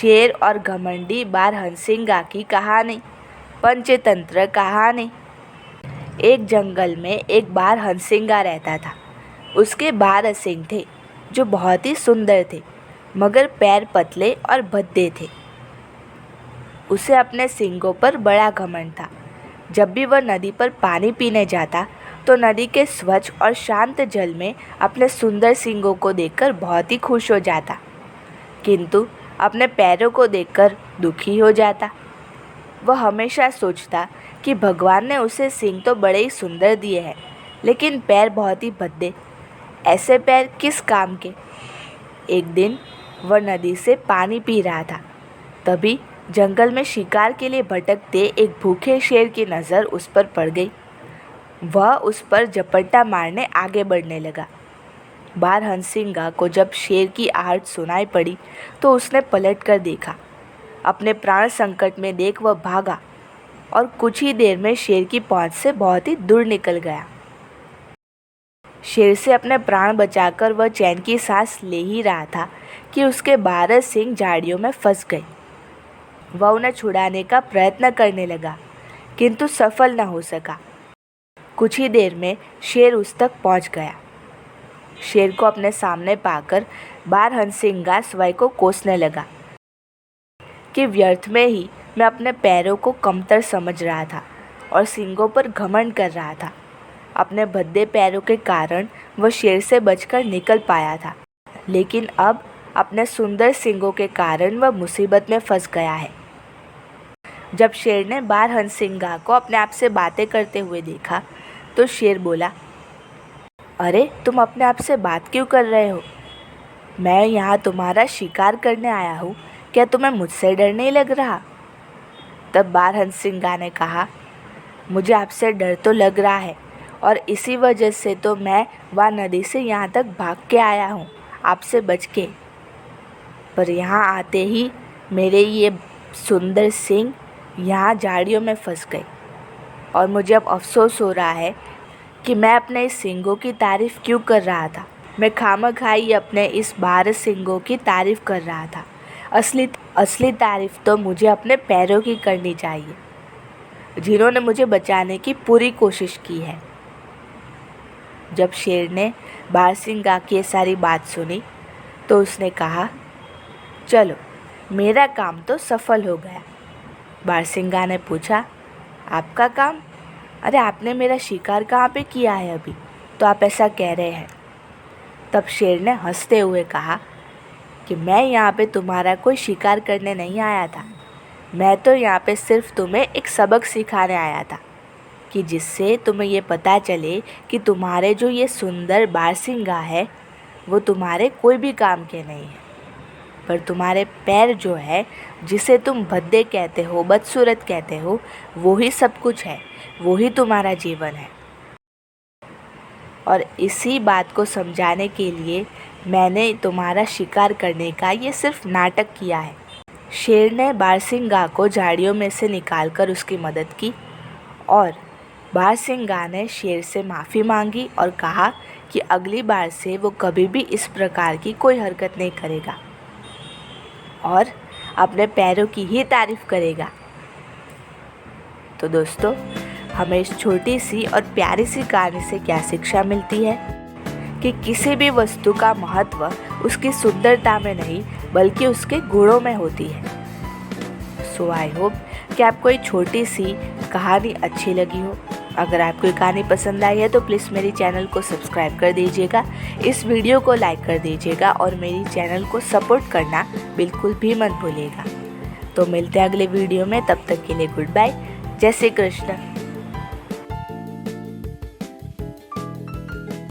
शेर और घमंडी बारहंसिंगा की कहानी। पंचतंत्र कहानी। एक जंगल में एक बारहंसिंगा रहता था। उसके 12 सींग थे जो बहुत ही सुंदर थे, मगर पैर पतले और भद्दे थे। उसे अपने सींगों पर बड़ा घमंड था। जब भी वह नदी पर पानी पीने जाता तो नदी के स्वच्छ और शांत जल में अपने सुंदर सींगों को देखकर बहुत ही खुश हो जाता, किंतु अपने पैरों को देखकर दुखी हो जाता। वह हमेशा सोचता कि भगवान ने उसे सींग तो बड़े ही सुंदर दिए हैं, लेकिन पैर बहुत ही भद्दे। ऐसे पैर किस काम के। एक दिन वह नदी से पानी पी रहा था। तभी जंगल में शिकार के लिए भटकते एक भूखे शेर की नज़र उस पर पड़ गई। वह उस पर झपट्टा मारने आगे बढ़ने लगा। बारहंसिंगा को जब शेर की आहट सुनाई पड़ी तो उसने पलट कर देखा। अपने प्राण संकट में देख वह भागा और कुछ ही देर में शेर की पहुंच से बहुत ही दूर निकल गया। शेर से अपने प्राण बचाकर वह चैन की सांस ले ही रहा था कि उसके 12 सींग झाड़ियों में फंस गए। वह उन्हें छुड़ाने का प्रयत्न करने लगा, किंतु सफल न हो सका। कुछ ही देर में शेर उस तक पहुंच गया। शेर को अपने सामने पाकर बारहंसिंगा स्वयं को कोसने लगा कि व्यर्थ में ही मैं अपने पैरों को कमतर समझ रहा था और सींगों पर घमंड कर रहा था। अपने भद्दे पैरों के कारण वह शेर से बचकर निकल पाया था, लेकिन अब अपने सुंदर सींगों के कारण वह मुसीबत में फंस गया है। जब शेर ने बारहंसिंगा को अपने आप से बातें करते हुए देखा तो शेर बोला, अरे तुम अपने आप से बात क्यों कर रहे हो? मैं यहाँ तुम्हारा शिकार करने आया हूँ, क्या तुम्हें मुझसे डर नहीं लग रहा? तब बारहंसिंगा ने कहा, मुझे आपसे डर तो लग रहा है और इसी वजह से तो मैं वहाँ नदी से यहाँ तक भाग के आया हूँ आपसे बच के। पर यहाँ आते ही मेरे ये सुंदर सींग यहाँ झाड़ियों में फंस गए और मुझे अब अफसोस हो रहा है कि मैं अपने इस सींगों की तारीफ़ क्यों कर रहा था। मैं खामखाई अपने इस 12 सींगों की तारीफ़ कर रहा था। असली तारीफ़ तो मुझे अपने पैरों की करनी चाहिए, जिन्होंने मुझे बचाने की पूरी कोशिश की है। जब शेर ने बारहंसिंगा की ये सारी बात सुनी तो उसने कहा, चलो मेरा काम तो सफल हो गया। बारहंसिंगा ने पूछा, आपका काम? अरे आपने मेरा शिकार कहाँ पे किया है अभी तो आप ऐसा कह रहे हैं? तब शेर ने हंसते हुए कहा कि मैं यहाँ पे तुम्हारा कोई शिकार करने नहीं आया था। मैं तो यहाँ पे सिर्फ तुम्हें एक सबक सिखाने आया था कि जिससे तुम्हें ये पता चले कि तुम्हारे जो ये सुंदर बारहंसिंगा है वो तुम्हारे कोई भी काम के नहीं है, पर तुम्हारे पैर जो है, जिसे तुम भद्दे कहते हो, बदसूरत कहते हो, वो ही सब कुछ है, वो ही तुम्हारा जीवन है। और इसी बात को समझाने के लिए मैंने तुम्हारा शिकार करने का ये सिर्फ नाटक किया है। शेर ने बारहंसिंगा को झाड़ियों में से निकालकर उसकी मदद की और बारहंसिंगा ने शेर से माफ़ी मांगी और कहा कि अगली बार से वो कभी भी इस प्रकार की कोई हरकत नहीं करेगा और अपने पैरों की ही तारीफ़ करेगा। तो दोस्तों, हमें इस छोटी सी और प्यारी सी कहानी से क्या शिक्षा मिलती है कि किसी भी वस्तु का महत्व उसकी सुंदरता में नहीं बल्कि उसके गुणों में होती है। सो आई होप कि आपको ये छोटी सी कहानी अच्छी लगी हो। अगर आपको ये कहानी पसंद आई है तो प्लीज़ मेरी चैनल को सब्सक्राइब कर दीजिएगा, इस वीडियो को लाइक कर दीजिएगा और मेरी चैनल को सपोर्ट करना बिल्कुल भी मत भूलिएगा। तो मिलते हैं अगले वीडियो में, तब तक के लिए गुड बाय। जय श्री कृष्ण।